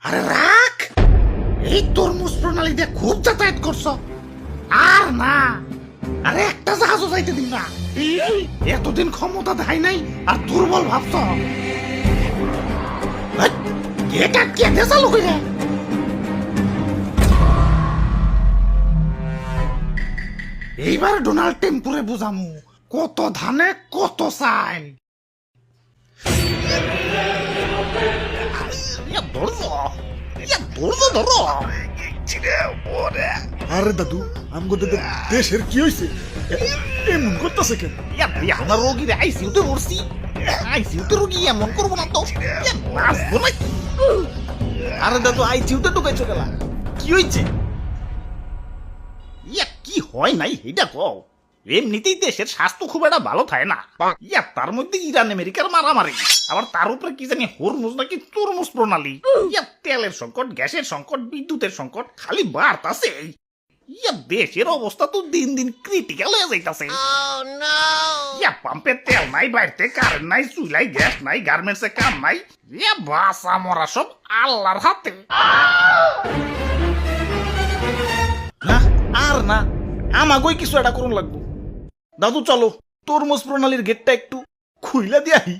আরে রাখ, এই তরমুজ প্রণালী দিয়ে খুব যাতায়াত করছো। আর না, আরে একটা জাহাজও যাইতে দিন না। এতদিন ক্ষমতা দেয় নাই আর দুর্বল ভাবছ। গেট আটকে দে চালু করে। এইবার ডোনাল্ড টেম্পুরে বুঝামু কত ধানে কত চাই। আরে দাদু আমগো দেশের কি হইছে এমন করতেছে কেন? আমরা রোগীর আইসিউতে মরছি, আইসিউতে রোগী এমন করবো না তো, নাচবো নাকি? আরে দাদু আইসিউতে ঢুকাইছো গেলা, কি হইছে? কি হয় নাই এটা কও। এমনিতেই দেশের স্বাস্থ্য খুব একটা ভালো থাকে না। তার মধ্যে ইরান আমেরিকার মারামারি, আবার তার উপরে কি জানি হরমুজ নাকি তরমুজ প্রণালী। তেলের সংকট, গ্যাসের সংকট, বিদ্যুতের সংকট খালি বাড়তাছে। দেশের অবস্থা তো দিন দিন ক্রিটিক্যাল হয়ে যাইতাছে। পাম্পে তেল নাই, বাইরে কারেন্ট নাই, চুলাই গ্যাস নাই, গার্মেন্টসে কাম নাই। বাসা মরা সব আল্লাহর হাতে। আর না, আমাগোই কিছু একটা করুন লাগবো। দাদু চলো তরমুজ প্রণালীর গেটটা একটু খুইলা দিয়াহি।